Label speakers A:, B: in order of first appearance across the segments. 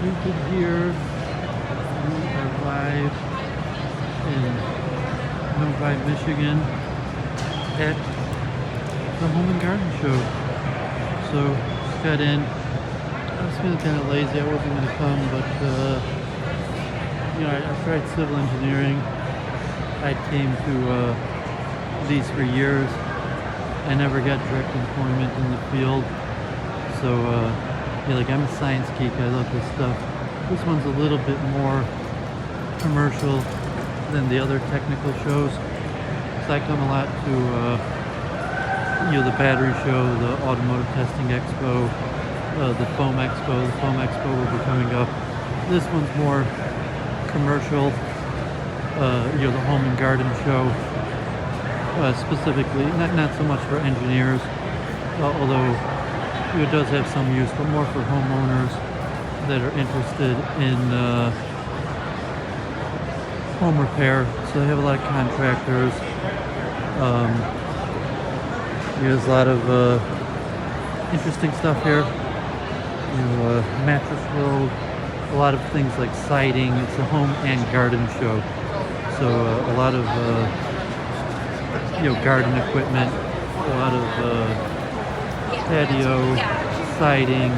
A: Stupid here. We are live in Novi, Michigan at the Home and Garden Show. So just got in. I was feeling kind of lazy. I wasn't going to come, but I tried civil engineering. I came to these for years. I never got direct employment in the field. So I'm a science geek. I love this stuff. This one's a little bit more commercial than the other technical shows. So I come a lot to the battery show, the automotive testing expo, the foam expo. The foam expo will be coming up. This one's more commercial. The home and garden show, specifically not so much for engineers, although it does have some use, but more for homeowners that are interested in home repair. So they have a lot of contractors. There's a lot of interesting stuff here. Mattress World, a lot of things like siding. It's a home and garden show. So a lot of garden equipment, a lot of patio, siding,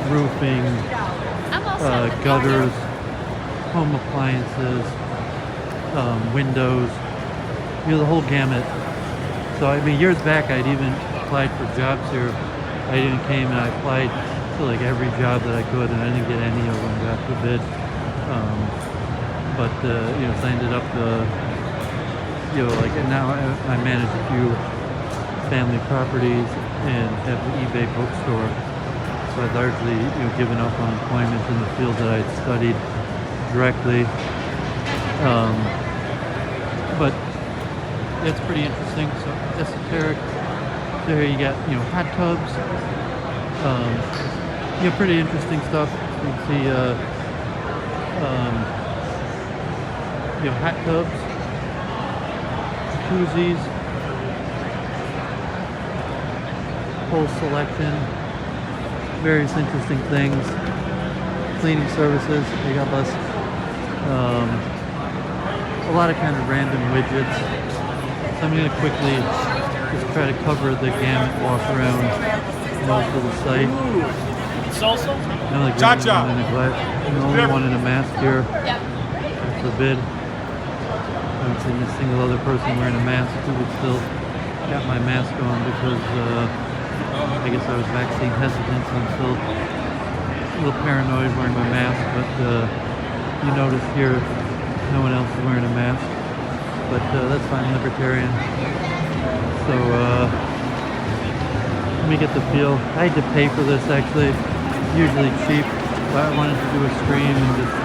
A: roofing, gutters, home appliances, windows, the whole gamut. So years back I'd even applied for jobs here. I even came and I applied to like every job that I could, and I didn't get any of them, got the bid. So I ended up and now I manage a few family properties and have the eBay bookstore. So I'd largely given up on employment in the field that I'd studied directly. But it's pretty interesting. So esoteric. There you got hot tubs. Pretty interesting stuff. You can see hot tubs, jacuzzis, whole selection, various interesting things, cleaning services. They got less, a lot of kind of random widgets. So I'm going to quickly just try to cover the gamut, walk around most of the site.
B: Salsa?
A: I'm like I'm the only one in a mask here. That's the bid. I haven't seen a single other person wearing a mask who would still got my mask on because I guess I was vaccine hesitant, so I'm still a little paranoid wearing my mask. But you notice here, no one else is wearing a mask. But that's fine, libertarian. So let me get the feel. I had to pay for this actually. Usually cheap, but I wanted to do a stream and just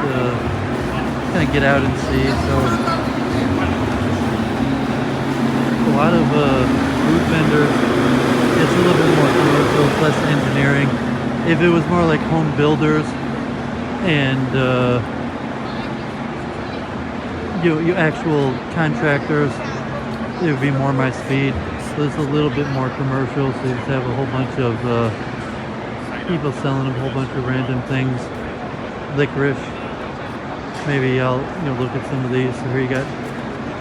A: kind of get out and see. So a lot of food vendors. It's a little bit more commercial, less engineering. If it was more like home builders and you actual contractors, it would be more my speed. So it's a little bit more commercial. So you just have a whole bunch of people selling a whole bunch of random things, licorice. Maybe I'll look at some of these. So here you got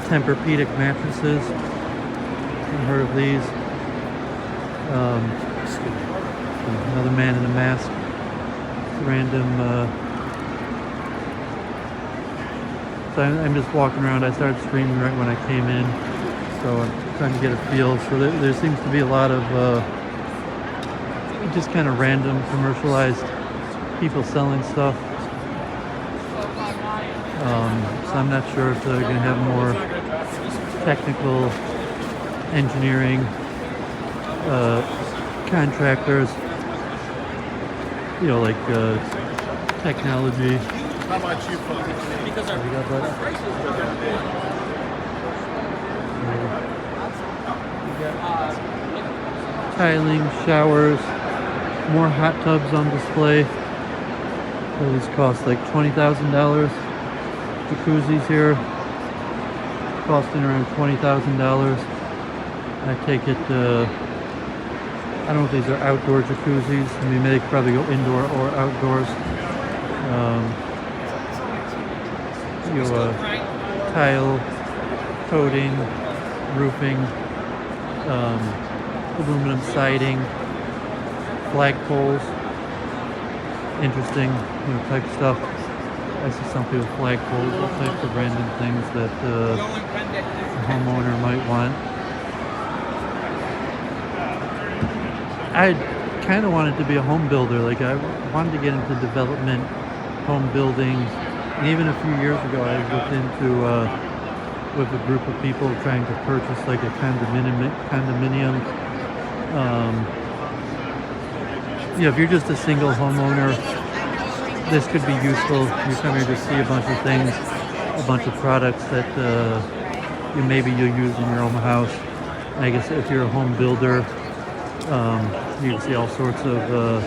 A: Tempur-Pedic mattresses. I've heard of these. Another man in a mask. Random. So I'm just walking around. I started streaming right when I came in, so I'm trying to get a feel. So there seems to be a lot of just kind of random commercialized people selling stuff. So I'm not sure if they're going to have more technical engineering contractors, like technology.
B: How about you, folks? Because our prices are going
A: tiling, showers, more hot tubs on display. So these cost like $20,000. Jacuzzis here costing around $20,000. I take it, I don't know if these are outdoor jacuzzis. They could probably go indoor or outdoors. Tile coating, roofing, aluminum siding, flagpoles, interesting type stuff. I see some people with flagpoles, all types of random things that a homeowner might want. I kind of wanted to be a home builder. Like I wanted to get into development, home building, and even a few years ago I looked into with a group of people trying to purchase like a condominium. If you're just a single homeowner, this could be useful. You come here to see a bunch of things, a bunch of products that maybe you'll use in your own house. I guess if you're a home builder, you can see all sorts of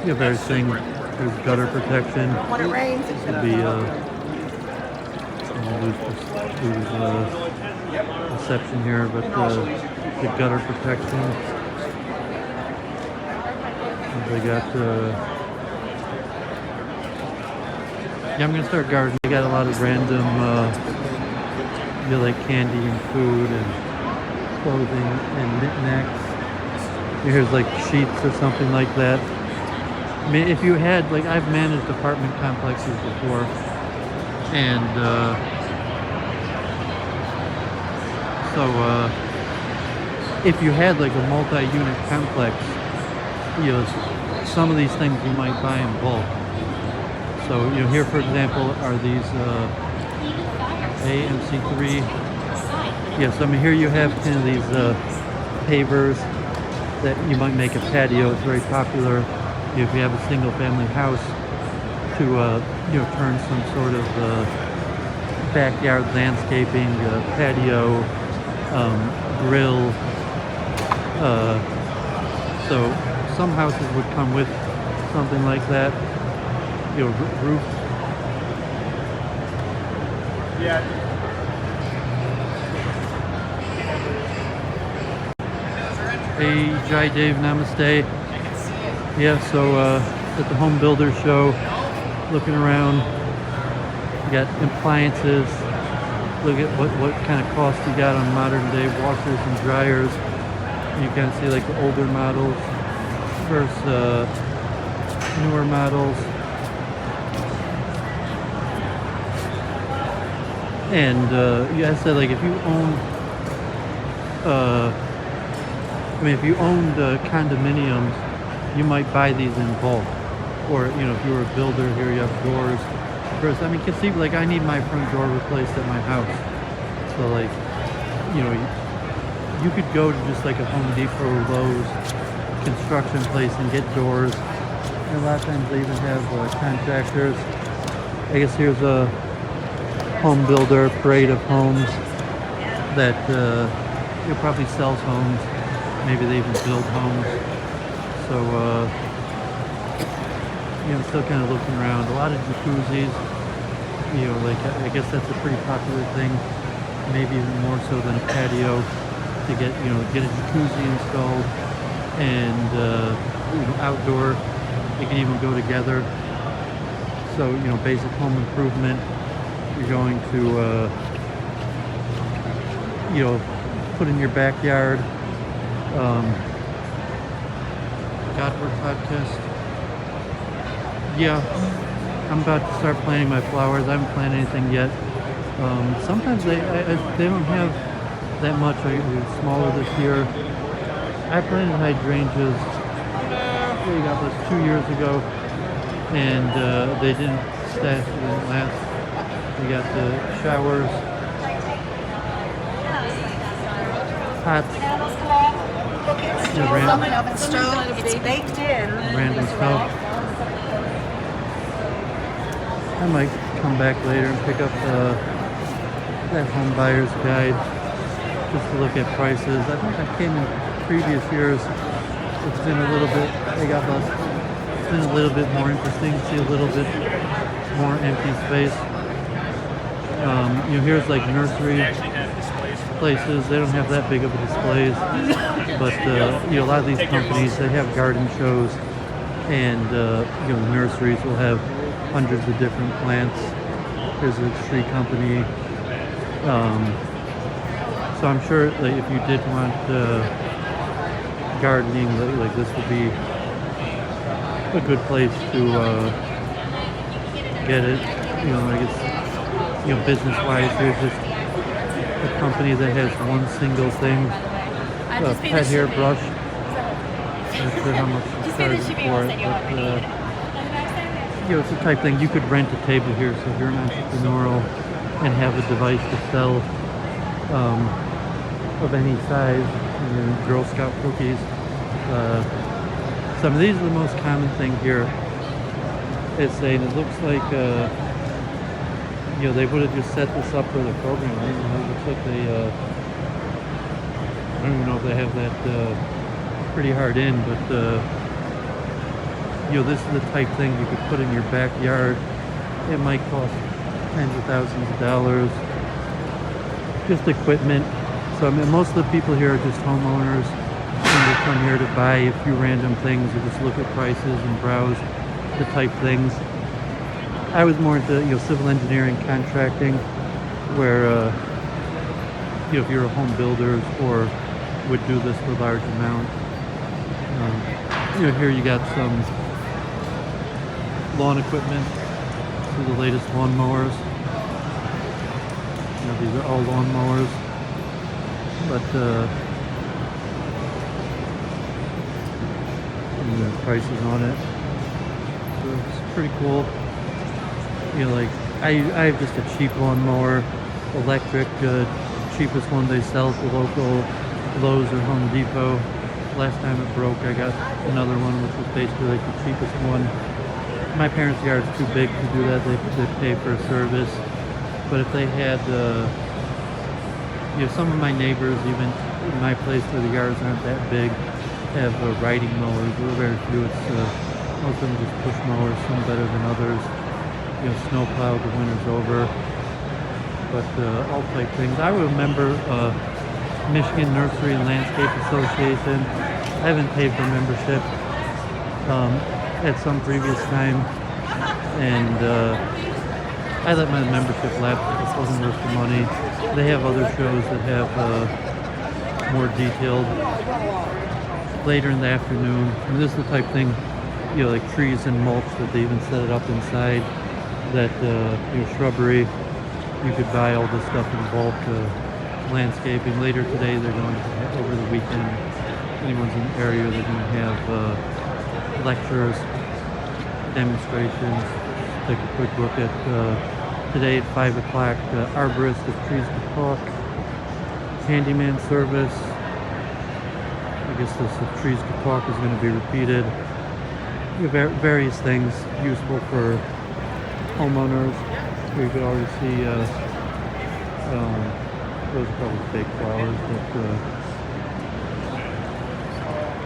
A: various things. There's gutter protection.
C: When it rains,
A: This would be reception here, but the gutter protection. They got I'm gonna start gardening. They got a lot of random like candy and food and clothing and knickknacks. Here's like sheets or something like that. I mean, if you had, like, I've managed apartment complexes before, and if you had like a multi-unit complex, some of these things you might buy in bulk. So here, for example, are these AMC3. Yes, I mean, here you have kind of these pavers that you might make a patio. It's very popular if you have a single family house to turn some sort of backyard landscaping, patio, grill. So some houses would come with something like that, roof.
B: Yeah.
A: Hey, Jai Dave, namaste. Yeah, so at the home builder show, looking around, you got appliances. Look at what kind of cost you got on modern day washers and dryers. You kind of see like the older models versus newer models. And I said, like, if you own if you owned condominiums, you might buy these in bulk. Or, if you were a builder, here you have doors. First, I mean, conceive, like, I need my front door replaced at my house. So, like, you could go to just like a Home Depot or Lowe's construction place and get doors. And a lot of times they even have contractors. I guess here's a home builder, Parade of Homes, that probably sells homes. Maybe they even build homes. So, I'm still kind of looking around. A lot of jacuzzis. Like, I guess that's a pretty popular thing. Maybe even more so than a patio, to get a jacuzzi installed. And, outdoor, they can even go together. So, basic home improvement. You're going to, put in your backyard. Godward podcast. Yeah, I'm about to start planting my flowers. I haven't planted anything yet. Sometimes they don't have that much. They're smaller this year. I planted hydrangeas. We got this 2 years ago, and they didn't stash. They didn't last. We got the showers, pots.
C: Oven stove, it's baked in.
A: Random stuff. I might come back later and pick up that home buyer's guide just to look at prices. I think I came in previous years. It's been a little bit, it's been a little bit more interesting to see a little bit more empty space. Here's like nursery places. They don't have that big of a displays, but a lot of these companies, they have garden shows, and the nurseries will have hundreds of different plants. There's a tree company. So I'm sure like, if you did want gardening, like this would be a good place to get it. You know, like it's, you know, business-wise, there's just a company that has one single thing, a pet hair brush. I'm not sure how much it's charging for it, but you know, it's the type of thing you could rent a table here. So if you're an entrepreneurial and have a device to sell of any size, you know, Girl Scout cookies. Some of these are the most common thing here. It's saying it looks like you know, they would have just set this up for the program. Right? You know, it looks like they I don't even know if they have that pretty hard in, but you know, this is the type thing you could put in your backyard. It might cost tens of thousands of dollars. Just equipment. So I mean, most of the people here are just homeowners, and they come here to buy a few random things or just look at prices and browse the type things. I was more into, you know, civil engineering, contracting, where you know, if you're a home builder or would do this for large amount. You know, here you got some lawn equipment. So the latest lawn mowers. You know, these are all lawn mowers, but and the prices on it. So it's pretty cool. You know, like I have just a cheap lawn mower, electric, cheapest one they sell at the local Lowe's or Home Depot. Last time it broke, I got another one, which was basically like the cheapest one. My parents' yard's too big to do that. They pay for a service. But if they had, you know, some of my neighbors, even in my place where the yards aren't that big, have riding mowers. There are very few. It's most of them just push mowers, some better than others. You know, snow plowed, the winter's over. But all type things. I remember Michigan Nursery and Landscape Association. I haven't paid for membership at some previous time, and I let my membership lapse. It wasn't worth the money. They have other shows that have more detailed later in the afternoon. And this is the type thing, you know, like trees and mulch that they even set it up inside. That you know, shrubbery. You could buy all this stuff in bulk. Landscaping. Later today, they're going to have, over the weekend, if anyone's in the area, they're going to have lectures, demonstrations. Take a quick look at today at 5 o'clock, Arborist of Trees to Talk, Handyman Service. I guess this Trees to Talk is going to be repeated. You have various things useful for homeowners. Here you can already see those are probably fake flowers, but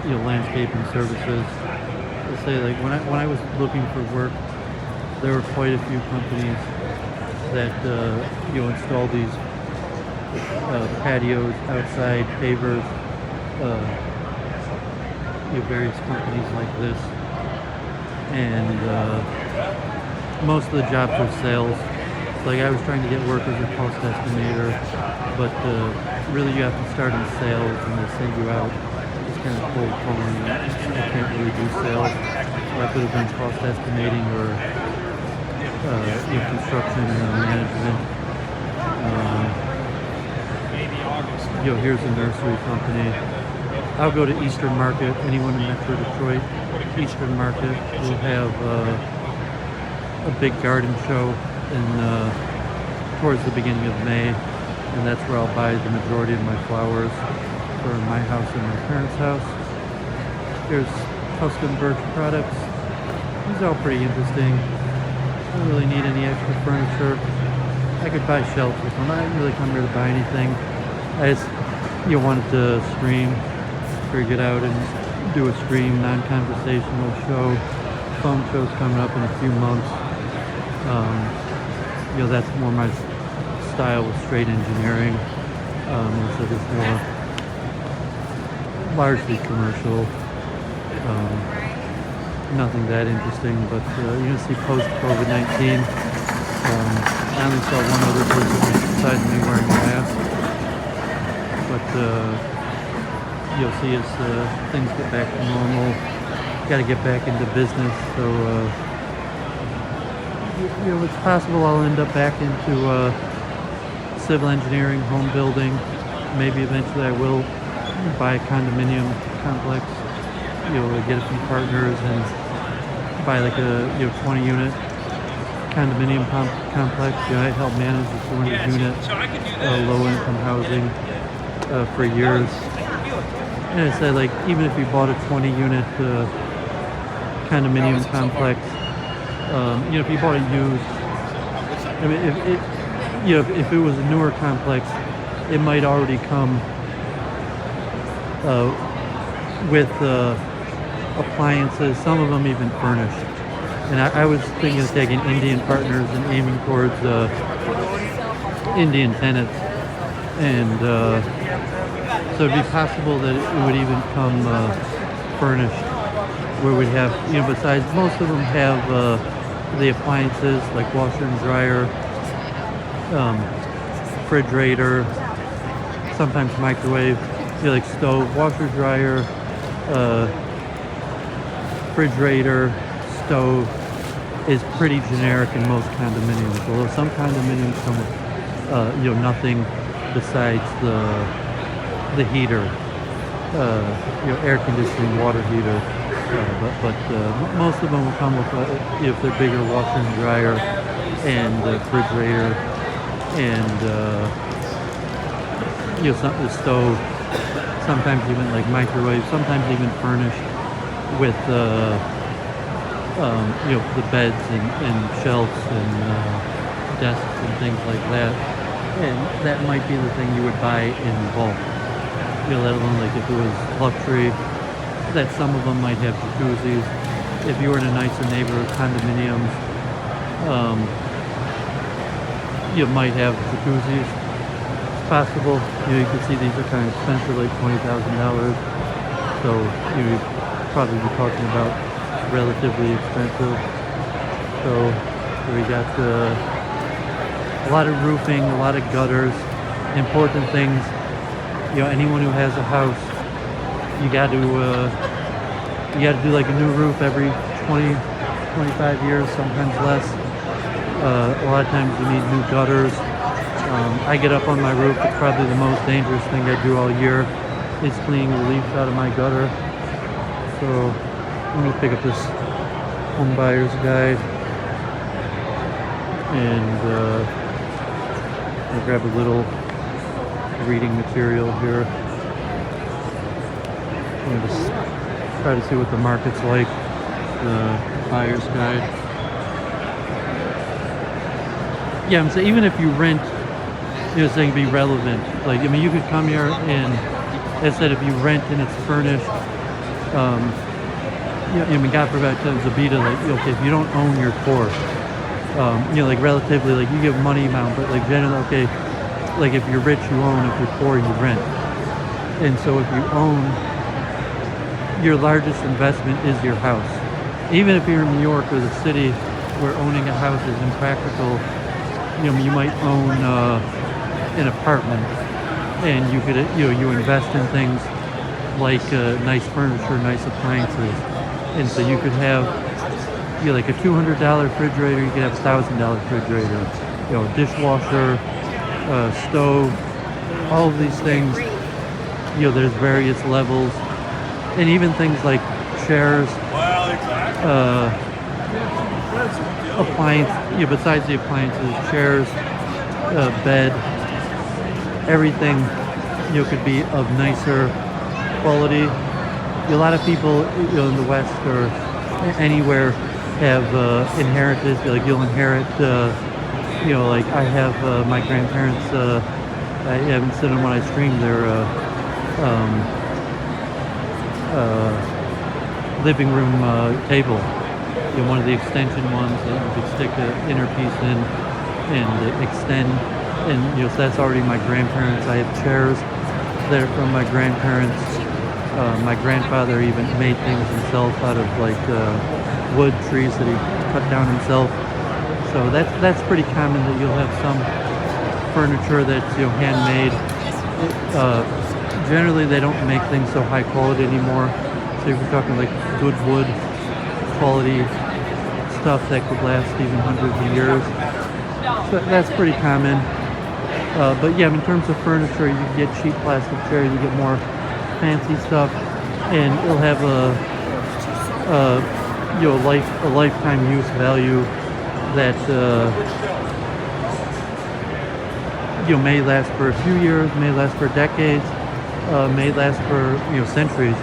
A: you know, landscaping services. I'll say, like when I was looking for work, there were quite a few companies that you know, install these patios, outside pavers. You know, various companies like this, and most of the jobs are sales. Like I was trying to get work as a cost estimator, but really you have to start in sales and they send you out. It's kind of cold calling. I can't really do sales. Or I could have done cost estimating or you know, construction management. You know, here's a nursery company. I'll go to Eastern Market. Anyone in Metro Detroit, Eastern Market will have a big garden show towards the beginning of May, and that's where I'll buy the majority of my flowers for my house and my parents' house. Here's custom birch products. These are all pretty interesting. I don't really need any extra furniture. I could buy shelves with them. I didn't really come here to buy anything. I just, you know, wanted to stream, figure it out and do a stream, non-conversational show. Phone show's coming up in a few months. You know, that's more my style with straight engineering. So it's more largely commercial. nothing that interesting. But you can see post COVID-19. I only saw one other person besides me wearing a mask. But you'll see as things get back to normal, got to get back into business. So it's possible I'll end up back into civil engineering, home building. Maybe eventually I will buy a condominium complex. Get a few partners and buy like a 20 unit condominium complex. I helped manage the 200 unit low income housing for years. And I said, like, even if you bought a 20 unit condominium complex, if you bought it used, I mean, if it was a newer complex, it might already come with appliances, some of them even furnished. And I was thinking of taking Indian partners and aiming towards Indian tenants. And so it'd be possible that it would even come furnished, where we'd have, besides, most of them have the appliances like washer and dryer, refrigerator, sometimes microwave, like stove, washer, dryer, refrigerator, stove is pretty generic in most condominiums. Although some condominiums come with nothing besides the heater, air conditioning, water heater. But most of them will come with if they're bigger, washer and dryer, and refrigerator, and the stove. Sometimes even like microwave. Sometimes even furnished with the beds and shelves and desks and things like that. And that might be the thing you would buy in bulk. Let alone like if it was luxury, that some of them might have jacuzzis. If you were in a nicer neighborhood, condominiums, you might have jacuzzis. It's possible. You can see these are kind of expensive, like $20,000. So you'd probably be talking about relatively expensive. So we got a lot of roofing, a lot of gutters, important things. Anyone who has a house, you got to do like a new roof every 20, 25 years, sometimes less. A lot of times you need new gutters. I get up on my roof. It's probably the most dangerous thing I do all year is cleaning the leaves out of my gutter. So I'm gonna pick up this home buyer's guide and I'll grab a little reading material here. And just try to see what the market's like. The buyer's guide. Yeah, I'm saying even if you rent, it's saying be relevant. Like, I mean, you could come here and, as I said, if you rent and it's furnished, I mean, God forbid, Zabita, like, okay, if you don't own your poor, like relatively, like you give money amount, but like generally, okay, like if you're rich, you own. If you're poor, you rent. And so if you own, your largest investment is your house. Even if you're in New York or the city where owning a house is impractical, you might own an apartment, and you could, you invest in things like nice furniture, nice appliances, and so you could have, like a $200 refrigerator, you could have a $1,000 refrigerator, dishwasher, stove, all of these things. There's various levels, and even things like chairs, appliance, besides the appliances, chairs, bed, everything, could be of nicer quality. A lot of people, in the West or anywhere have inherited, like you'll inherit, like I have my grandparents, I haven't seen them when I stream their living room table. One of the extension ones that you could stick an inner piece in and extend. And so that's already my grandparents. I have chairs that are from my grandparents. My grandfather even made things himself out of like wood trees that he cut down himself. So that's pretty common that you'll have some furniture that's handmade. Generally, they don't make things so high quality anymore. So if you're talking like good wood quality stuff that could last even hundreds of years, so that's pretty common. But yeah, in terms of furniture, you get cheap plastic chairs, you get more fancy stuff, and it'll have a lifetime use value that may last for a few years, may last for decades, may last for centuries,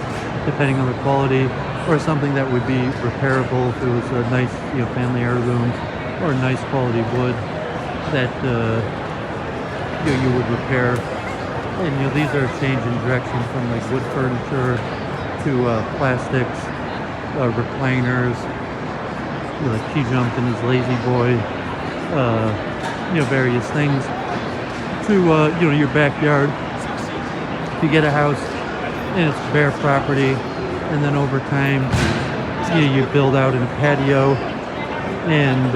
A: depending on the quality, or something that would be repairable if it was a nice family heirloom or nice quality wood that you would repair. And these are changing direction from like wood furniture to plastics, recliners, like Key Jump and his Lazy Boy, various things, to your backyard. If you get a house and it's bare property, and then over time you build out in a patio, and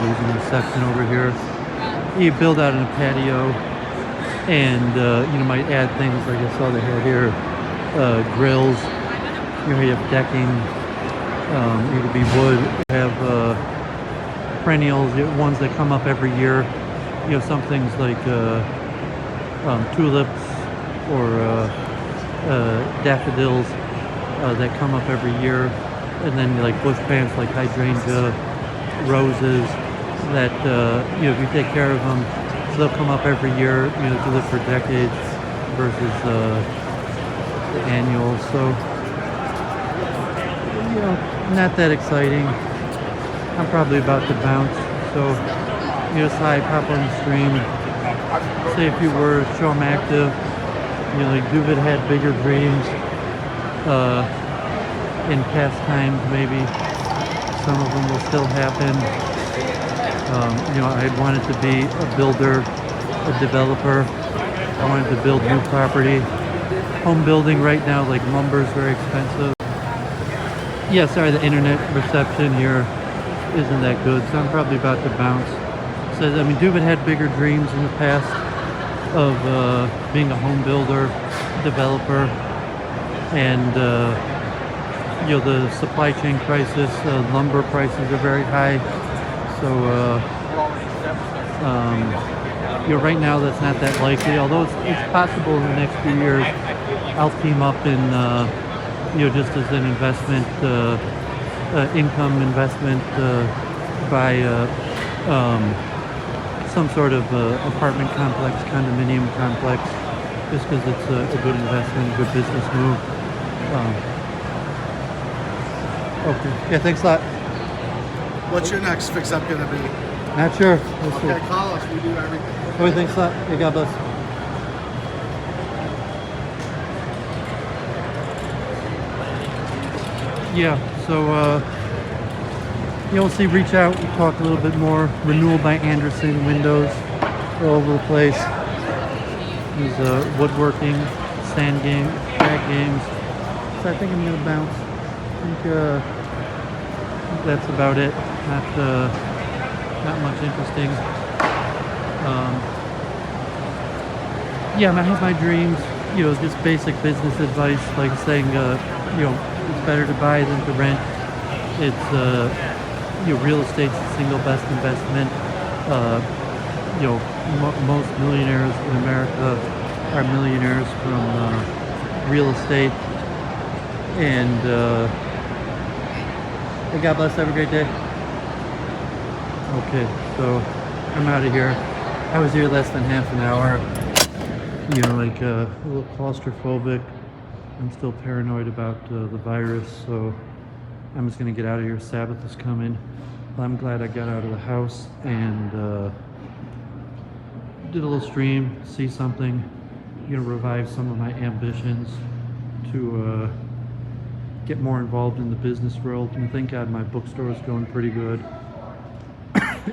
A: losing the section over here. You build out in a patio, and you might add things like I saw they had here, grills. You have decking. It could be wood. You have perennials, ones that come up every year. Some things like tulips or daffodils that come up every year, and then like bush plants like hydrangea, roses that if you take care of them, they'll come up every year. To live for decades versus annual. So not that exciting. I'm probably about to bounce. So hi, pop on the stream, say a few words, show I'm active. Like Duvid had bigger dreams in past times. Maybe some of them will still happen. I wanted to be a builder, a developer. I wanted to build new property. Home building right now, like lumber, is very expensive. Yeah, sorry, the internet reception here isn't that good, so I'm probably about to bounce. So, Duvid had bigger dreams in the past of being a home builder, developer, and the supply chain crisis, lumber prices are very high. So, right now that's not that likely, although it's possible in the next few years I'll team up in, just as an investment, income investment, by some sort of apartment complex, condominium complex, just because it's a good investment, a good business move. Okay, yeah, thanks a lot.
D: What's your next fix up gonna be?
A: Not sure. We'll see.
D: Okay, call us. We do everything.
A: Okay, thanks a lot. Hey, God bless. Yeah, so you'll see, reach out, we talk a little bit more. Renewal by Anderson, windows all over the place. These woodworking, sand game, bag games. So I think I'm gonna bounce. I think that's about it. Not much interesting. I have my dreams. Just basic business advice, like saying, it's better to buy than to rent. It's real estate's the single best investment. Most millionaires in America are millionaires from real estate. And hey, God bless. Have a great day. Okay, so I'm out of here. I was here less than half an hour. A little claustrophobic. I'm still paranoid about the virus, so I'm just gonna get out of here. Sabbath is coming. I'm glad I got out of the house and did a little stream, see something, revive some of my ambitions to get more involved in the business world. And thank God my bookstore is going pretty good.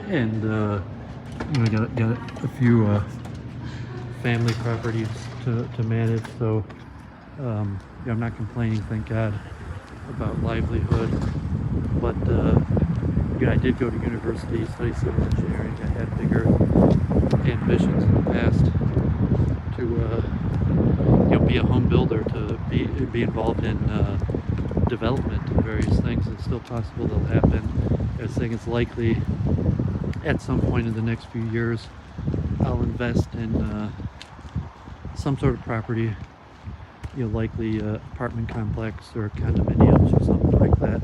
A: And got a family properties to manage, so yeah, I'm not complaining, thank God, about livelihood. But yeah, I did go to university, study civil engineering. I had bigger ambitions in the past to be a home builder, to be involved in development of various things. It's still possible they'll happen. I think it's likely at some point in the next few years I'll invest in some sort of property, likely apartment complex or condominiums or something like that.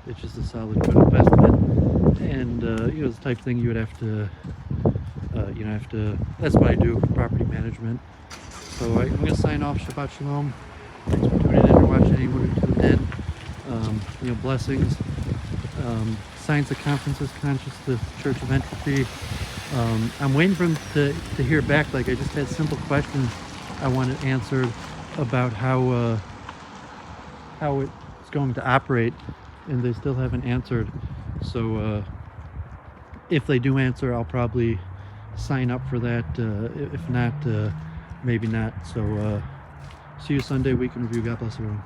A: It's just a solid good investment, and it's the type of thing you would have to that's what I do, property management. So I'm going to sign off. Shabbat Shalom. Thanks for tuning in or watching, anyone who tuned in. Blessings. Science of Conferences, Conscious, the Church of Entropy. I'm waiting for them to hear back. Like, I just had simple questions I wanted answered about how it's going to operate, and they still haven't answered. So if they do answer, I'll probably sign up for that. If not, maybe not. So see you Sunday, Weekend Review. God bless everyone.